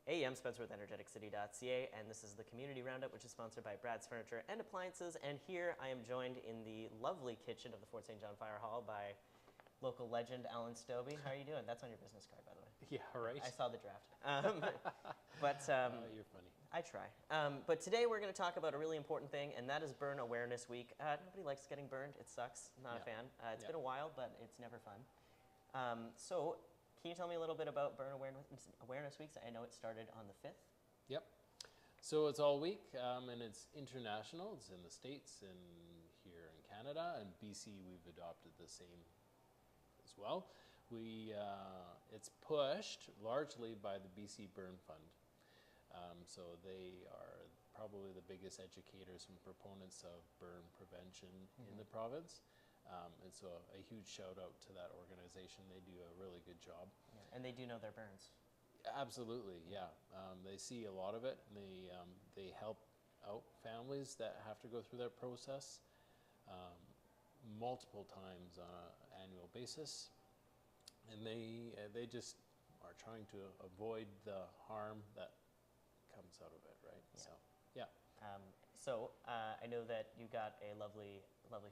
Hey, I'm Spencer with energeticcity.ca, and this is the Community Roundup, which is sponsored by Brad's Furniture and Appliances. And here I am joined in the lovely kitchen of the Fort St. John Fire Hall by local legend Alyn Stobbe. How are you doing? That's on your business card, by the way. Yeah, right. I saw the draft. You're funny. I try. But today we're going to talk about a really important thing, and that is Burn Awareness Week. Nobody likes getting burned. It sucks. Not a fan. It's been a while, but it's never fun. So can you tell me a little bit about Burn Awareness Week? I know it started on the 5th. Yep. So it's all week, and it's international. It's in the States and here in Canada, and BC we've adopted the same as well. It's pushed largely by the BC Burn Fund. So they are probably the biggest educators and proponents of burn prevention in the province. And so a huge shout out to that organization. They do a really good job. Yeah. And they do know their burns. Absolutely, yeah. They see a lot of it. And they help out families that have to go through that process multiple times on an annual basis. And they just are trying to avoid the harm that comes out of it, right? Yeah. So, yeah. I know that you got a lovely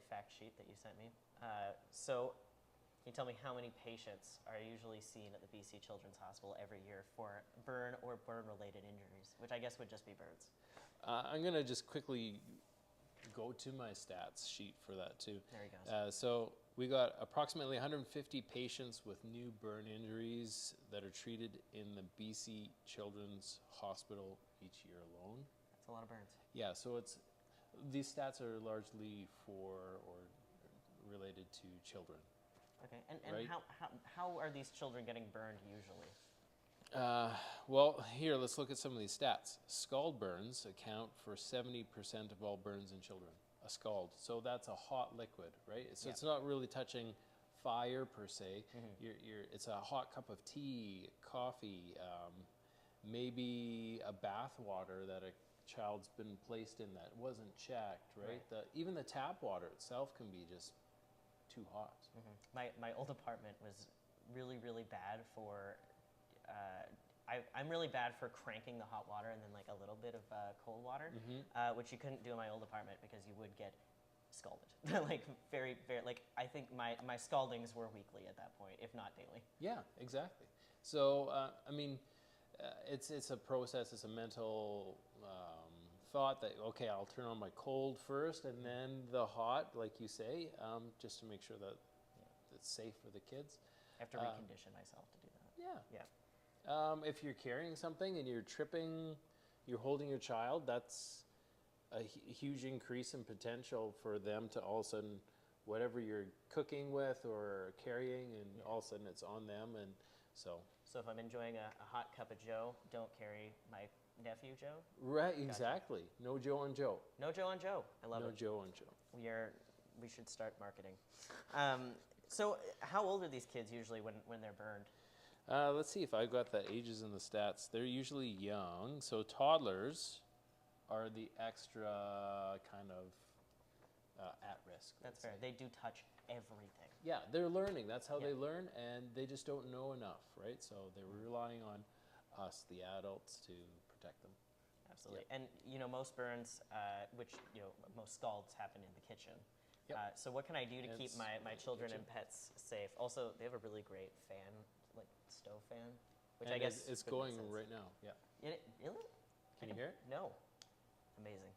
fact sheet that you sent me. So can you tell me how many patients are usually seen at the BC Children's Hospital every year for burn or burn-related injuries, which I guess would just be burns? I'm going to just quickly go to my stats sheet for that too. There he goes. So we got approximately 150 patients with new burn injuries that are treated in the BC Children's Hospital each year alone. That's a lot of burns. Yeah, so these stats are largely for or related to children. Okay, and right? how are these children getting burned usually? Well, here, let's look at some of these stats. Scald burns account for 70% of all burns in children. A scald. So that's a hot liquid, right? So it's not really touching fire per se. It's a hot cup of tea, coffee, maybe a bath water that a child's been placed in that wasn't checked, right? Even the tap water itself can be just too hot. My old apartment was really bad for I'm really bad for cranking the hot water and then like a little bit of cold water, which you couldn't do in my old apartment because you would get scalded. Like very, like I think my scaldings were weekly at that point, if not daily. Yeah, exactly. So, I mean, it's a process, it's a mental thought that, okay, I'll turn on my cold first and then the hot, like you say, just to make sure that it's safe for the kids. I have to recondition myself to do that. Yeah. Yeah. If you're carrying something and you're tripping, you're holding your child, that's a huge increase in potential for them to all of a sudden, whatever you're cooking with or carrying, and all of a sudden it's on them. And so if I'm enjoying a hot cup of Joe, don't carry my nephew Joe? Right, exactly. Gotcha. No Joe on Joe. No Joe on Joe. I love it. No Joe on Joe. We should start marketing. So how old are these kids usually when they're burned? Let's see if I've got the ages in the stats. They're usually young. So toddlers are the extra kind of at risk. That's fair. They do touch everything. Yeah, they're learning. That's how they learn, and they just don't know enough, right? So they're relying on us, the adults, to protect them. Absolutely. Yep. And most burns, which most scalds happen in the kitchen. Yep. So what can I do to keep my children and pets safe? Also, they have a really great fan, like stove fan, which I guess it's going right now. Yeah. Really? Can you hear it? No. Amazing.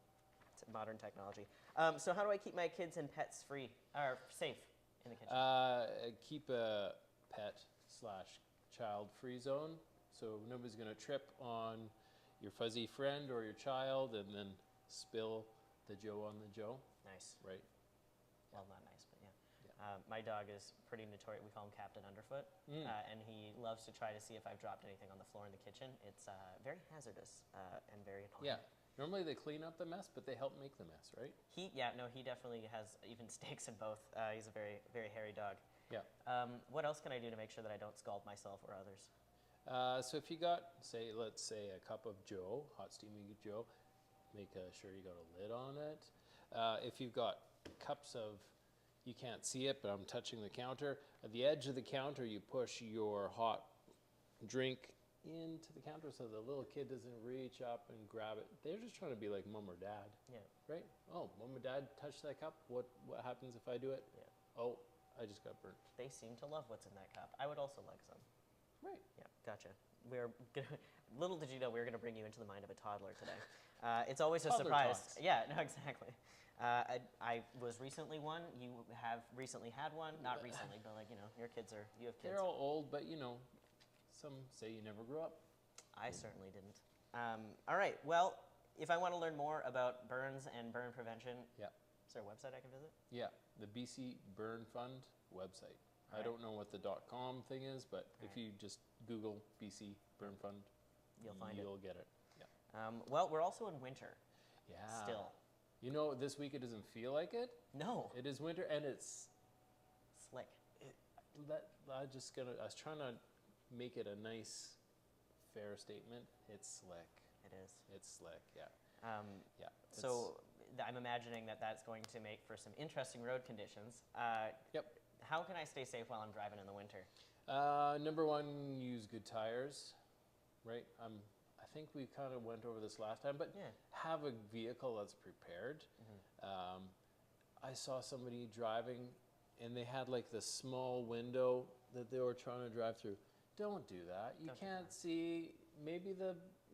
It's modern technology. So how do I keep my kids and pets free or safe in the kitchen? Keep a pet/child free zone, so nobody's going to trip on your fuzzy friend or your child and then spill the Joe on the Joe. Nice. Right. Well, not nice, but yeah. My dog is pretty notorious. We call him Captain Underfoot, and he loves to try to see if I've dropped anything on the floor in the kitchen. It's very hazardous and very annoying. Yeah. Normally they clean up the mess, but they help make the mess, right? He definitely has even stakes in both. He's a very, very hairy dog. Yeah. What else can I do to make sure that I don't scald myself or others? So if you got, let's say a cup of Joe, hot steamy Joe, make sure you got a lid on it. If you've got cups of, you can't see it, but I'm touching the counter. At the edge of the counter, you push your hot drink into the counter so the little kid doesn't reach up and grab it. They're just trying to be like mom or dad, Yeah. right? Oh, mom or dad touch that cup. What happens if I do it? Yeah. Oh, I just got burnt. They seem to love what's in that cup. I would also like some. Right. Yeah, gotcha. Little did you know we were going to bring you into the mind of a toddler today. It's always a Toddler surprise. talks. Yeah, no, exactly. I was recently one. You have recently had one. Not recently, but like, you know, you have kids. They're all old, but you know, some say you never grew up. I certainly didn't. All right. Well, if I want to learn more about burns and burn prevention, Yeah. is there a website I can visit? Yeah, the BC Burn Fund website. I Right. don't know what the .com thing is, but if Right. you just Google BC Burn Fund, You'll find it. you'll get it. Yeah. Well, we're also in winter Yeah. still. You know, this week it doesn't feel like it. No. It is winter, and it's Slick. I was trying to make it a nice, fair statement. It's slick. It is. It's slick. Yeah. Yeah. So I'm imagining that that's going to make for some interesting road conditions. Yep. How can I stay safe while I'm driving in the winter? Number one, use good tires. Right. I think we kind of went over this last time, but Yeah. have a vehicle that's prepared. I saw somebody driving, and they had like this small window that they were trying to drive through. Don't do that. You Don't do can't that. see. Maybe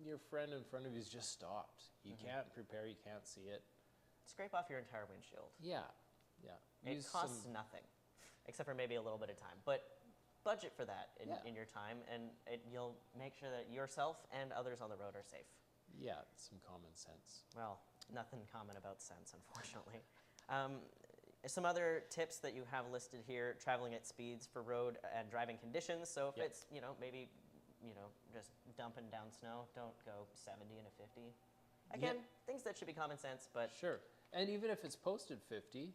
your friend in front of you's just stopped. You can't prepare. You can't see it. Scrape off your entire windshield. Yeah, yeah. It Use costs some- nothing, except for maybe a little bit of time. But budget for that Yeah. in your time, and you'll make sure that yourself and others on the road are safe. Yeah, some common sense. Well, nothing common about sense, unfortunately. Some other tips that you have listed here: traveling at speeds for road and driving conditions. So if Yep. it's maybe just dumping down snow, don't go 70 and a 50. Again, things that should be common sense, but Sure. And even if it's posted 50,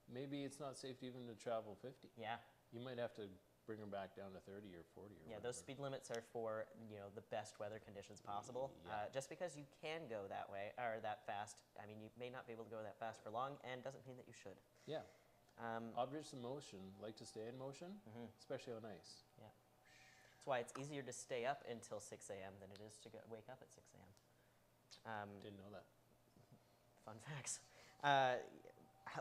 maybe it's not safe even to travel 50. yeah. You might have to bring them back down to 30 or 40 or Yeah, whatever. those speed limits are for the best weather conditions possible. Yeah. Just because you can go that way or that fast, I mean, you may not be able to go that fast for long, and doesn't mean that you should. Yeah. Um, Objects in motion like to stay in motion, especially on ice. yeah, that's why it's easier to stay up until 6 a.m. than it is to wake up at 6 a.m. Didn't know that. Fun facts.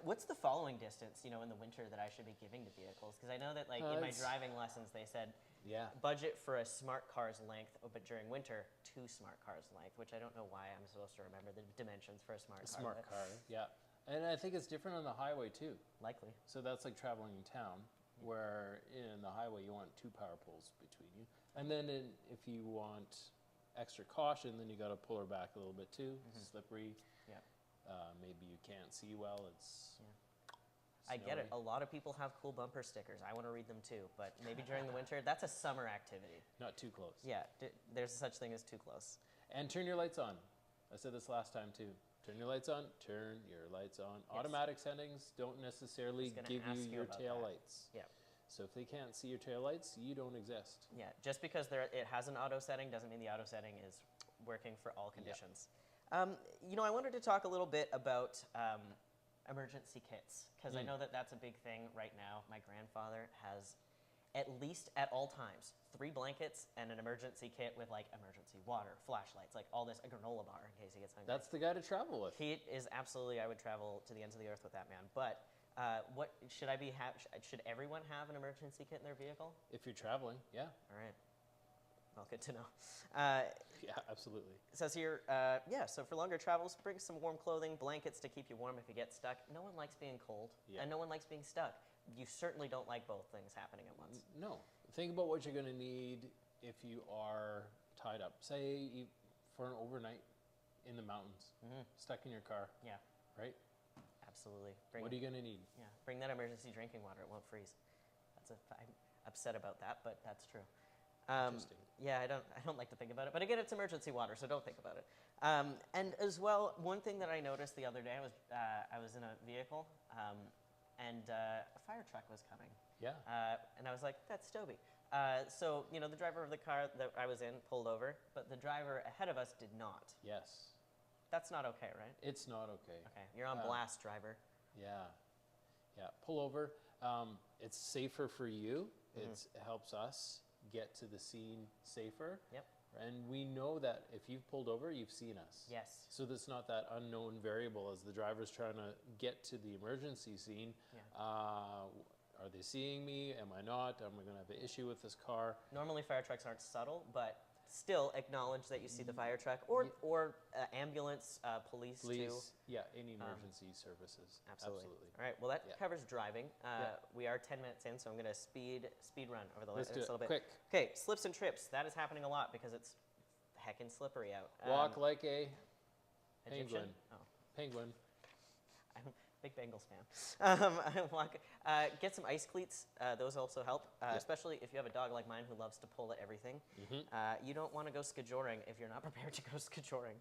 What's the following distance, in the winter that I should be giving to vehicles? Because I know that, like, in my It's- driving lessons, they said Yeah. budget for a smart car's length, but during winter, 2 smart cars' length, which I don't know why I'm supposed to remember the dimensions for a smart car. Smart but car. Yeah. And I think it's different on the highway too. Likely. So that's like traveling in town, where in the highway you want 2 power poles between you. And then if you want extra caution, then you got to pull her back a little bit too. Slippery. Yeah. Maybe you can't see well. It's I get it. snowy. A lot of people have cool bumper stickers. I want to read them too, but maybe during the winter, that's a summer activity. Not too close. Yeah, there's such thing as too close. And turn your lights on. I said this last time too. Turn your lights on. Turn your lights on. Yes. Automatic settings don't necessarily I was gonna give you ask you your about tail that. lights. Yeah. So if they can't see your tail lights, you don't exist. Yeah, just because it has an auto setting doesn't mean the auto setting is working for all conditions. I wanted to talk a little bit about emergency kits, because I know that that's a big thing right now. My grandfather has, at least at all times, 3 blankets and an emergency kit with like emergency water, flashlights, like all this, a granola bar in case he gets hungry. That's the guy to travel with. He is absolutely. I would travel to the ends of the earth with that man. But what should I be? Should everyone have an emergency kit in their vehicle? If you're traveling, yeah. All right. Well, good to know. Yeah, absolutely. It says here, so for longer travels, bring some warm clothing, blankets to keep you warm if you get stuck. No one likes being cold, Yeah. and no one likes being stuck. You certainly don't like both things happening at once. No. Think about what you're going to need if you are tied up. Say for an overnight in the mountains, stuck in your car, Yeah, right? absolutely. What are you going to need? Yeah, bring that emergency drinking water. It won't freeze. I'm upset about that, but that's true. Interesting. Yeah, I don't like to think about it, but again, it's emergency water, so don't think about it. And as well, one thing that I noticed the other day, I was in a vehicle, and a fire truck was coming, Yeah. and I was like, "That's Stobbe." So the driver of the car that I was in pulled over, but the driver ahead of us did not. Yes. That's not okay, right? It's not okay. Okay, you're on blast, driver. Yeah. Yeah. Pull over. It's safer for you. It helps us. get to the scene safer. Yep. And we know that if you've pulled over, you've seen us. Yes. So that's not that unknown variable as the driver's trying to get to the emergency scene. Yeah. Are they seeing me? Am I not? Am I going to have an issue with this car? Normally fire trucks aren't subtle, but still acknowledge that you see the fire truck or ambulance, police too. Yeah, any emergency services. Absolutely. All right. Well, that covers driving. We are 10 minutes in, so I'm going to speed run over the Let's do it. little bit. Quick. Okay, slips and trips. That is happening a lot because it's heckin' slippery out. Walk like a Egyptian? penguin. Oh. Penguin. I'm a big Bengals fan. Get some ice cleats. Those also help, especially if you have a dog like mine who loves to pull at everything. You don't want to go skijoring if you're not prepared to go skijoring.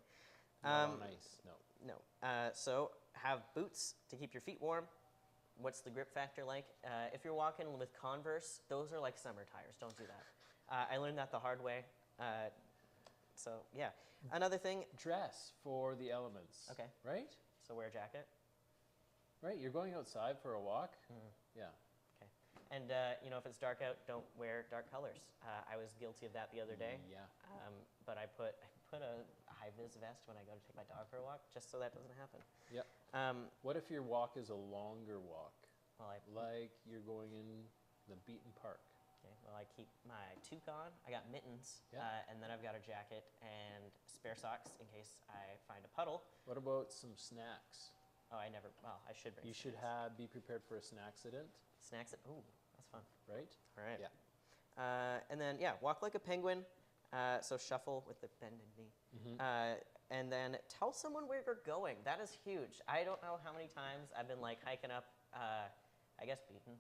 Not on ice, no. No. So have boots to keep your feet warm. What's the grip factor like? If you're walking with Converse, those are like summer tires. Don't do that. I learned that the hard way. So yeah. Another thing. Dress for the elements. Okay. Right? So wear a jacket. Right. You're going outside for a walk. Yeah. Okay. And if it's dark out, don't wear dark colors. I was guilty of that the other day. Yeah. But I put a high vis vest when I go to take my dog for a walk, just so that doesn't happen. Yep. What if your walk is a longer walk? Well, like you're going in the beaten park. Okay. Well, I keep my toque on. I got mittens, and then I've got a jacket and spare socks in case I find a puddle. What about some snacks? Oh, I should bring. You should be prepared for a snacksident. Snacks. Ooh, that's fun. Right. All right. Yeah. And then walk like a penguin. So shuffle with the bended knee. And then tell someone where you're going. That is huge. I don't know how many times I've been like hiking up, I guess Beaton,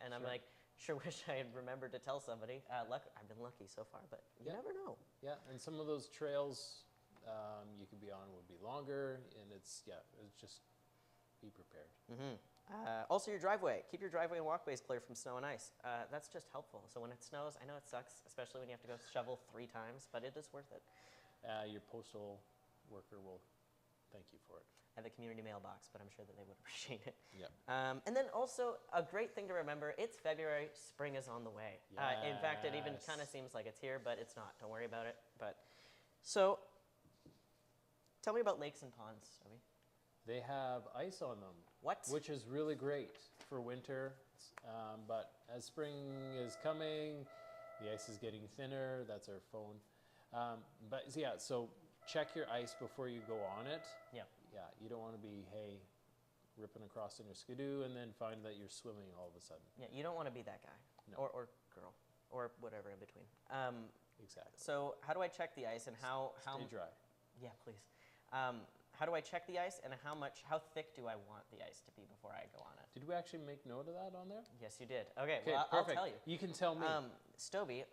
and I'm like, sure wish I had remembered to tell somebody. I've been lucky so far, but you never know. Yeah, and some of those trails you could be on would be longer, and it's just be prepared. Also, your driveway. Keep your driveway and walkways clear from snow and ice. That's just helpful. So when it snows, I know it sucks, especially when you have to go shovel 3 times, but it is worth it. Your postal worker will thank you for it. I have a community mailbox, but I'm sure that they would appreciate it. Yep. And then also, a great thing to remember, it's February, spring is on the way. In fact, it even kind of seems like it's here, but it's not. Don't worry about it. So, tell me about lakes and ponds, Toby. They have ice on them. What? Which is really great for winter. But as spring is coming, the ice is getting thinner. That's our phone. So check your ice before you go on it. Yeah. Yeah, you don't want to be, ripping across in your skidoo and then find that you're swimming all of a sudden. Yeah, you don't want to be that guy. No. Or girl. Or whatever in between. Exactly. So how do I check the ice and how Stay dry. Yeah, please. How do I check the ice and how thick do I want the ice to be before I go on it? Did we actually make note of that on there? Yes, you did. Okay, Okay, well, I'll perfect. tell you. You can tell me. Stobbe,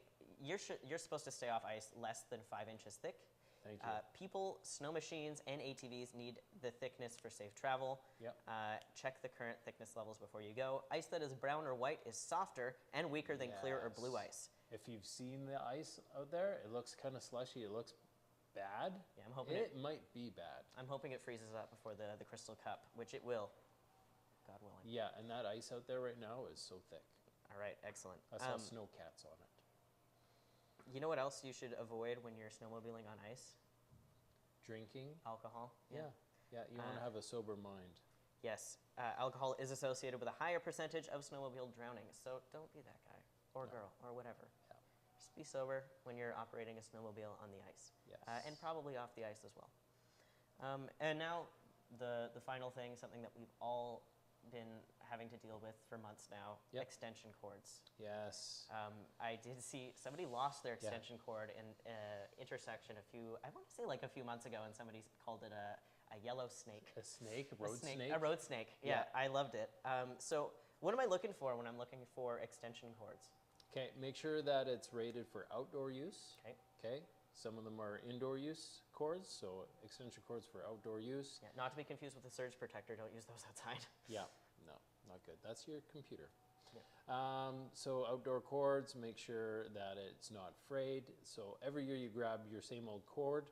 you're supposed to stay off ice less than 5 inches thick. Thank you. People, snow machines, and ATVs need the thickness for safe travel. Yep. Check the current thickness levels before you go. Ice that is brown or white is softer and weaker than clear or blue ice. If you've seen the ice out there, it looks kind of slushy. It looks bad. Yeah, I'm hoping it might be bad. I'm hoping it freezes up before the crystal cup, which it will. God willing. Yeah, and that ice out there right now is so thick. All right, excellent. I saw snow cats on it. You know what else you should avoid when you're snowmobiling on ice? Drinking. Alcohol. Yeah. You want to have a sober mind. Yes. Alcohol is associated with a higher percentage of snowmobile drowning, so don't be that guy or girl or whatever. Yeah. Just be sober when you're operating a snowmobile on the ice. Yes. And probably off the ice as well. And now the final thing, something that we've all been having to deal with for months now, extension cords. Yes. I did see somebody lost their extension cord in intersection I want to say like a few months ago, and somebody called it a yellow snake. A snake? A road snake? A road snake. Yeah, I loved it. So what am I looking for when I'm looking for extension cords? Okay, make sure that it's rated for outdoor use. Okay. Some of them are indoor use cords, so extension cords for outdoor use. Yeah, not to be confused with a surge protector. Don't use those outside. Yeah, no, not good. That's your computer. Yeah. So outdoor cords, make sure that it's not frayed. So every year you grab your same old cord,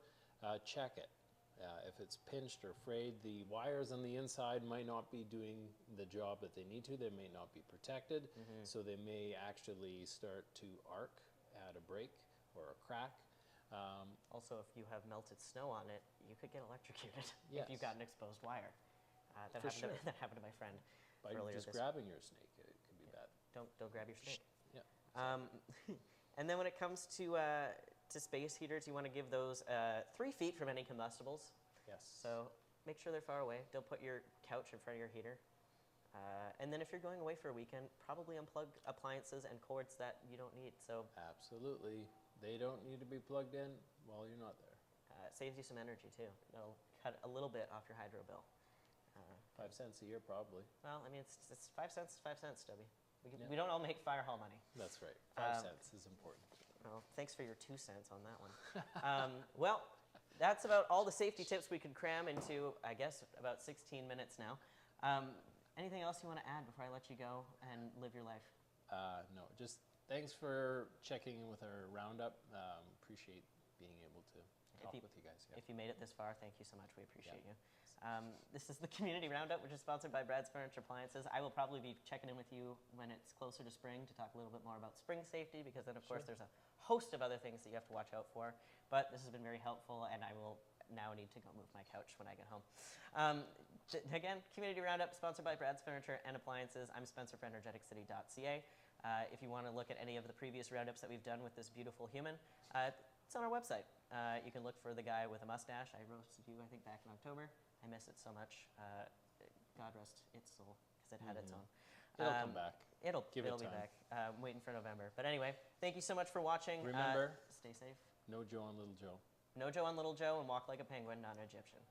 check it. If it's pinched or frayed, the wires on the inside might not be doing the job that they need to. They may not be protected, so they may actually start to arc had a break or a crack. Also, if you have melted snow on it, you could get electrocuted Yes. if you've got an exposed wire. That For happened sure. that happened to my friend By earlier just this grabbing your snake, it could be bad. Don't grab your snake. Yeah. And then when it comes to space heaters, you want to give those 3 feet from any combustibles. Yes. So make sure they're far away. Don't put your couch in front of your heater. And then if you're going away for a weekend, probably unplug appliances and cords that you don't need. So Absolutely. They don't need to be plugged in while you're not there. it saves you some energy too. It'll cut a little bit off your hydro bill. 5 cents a year, probably. Well, I mean, it's 5 cents, 5 cents, Stubby. Yeah. We don't all make fire hall money. That's right. 5 cents is important. Well, thanks for your 2 cents on that one. Well, that's about all the safety tips we could cram into, I guess, about 16 minutes now. Anything else you want to add before I let you go and live your life? No, just thanks for checking in with our roundup. Appreciate being able to talk with you guys. Yeah. If you made it this far, thank you so much. We appreciate you. This is the Community Roundup, which is sponsored by Brad's Furniture Appliances. I will probably be checking in with you when it's closer to spring to talk a little bit more about spring safety, because then, of course, there's a host of other things that you have to watch out for. But this has been very helpful, and I will now need to go move my couch when I get home. Again, Community Roundup, sponsored by Brad's Furniture and Appliances. I'm Spencer for energeticcity.ca. If you want to look at any of the previous roundups that we've done with this beautiful human, it's on our website. You can look for the guy with a mustache. I roasted you, I think, back in October. I miss it so much. God rest its soul, because it had its own. It'll come back. It'll Give it be time. back. I'm waiting for November. But anyway, thank you so much for watching. Remember, stay safe. no Joe on Little Joe. No Joe on Little Joe, and walk like a penguin, not an Egyptian.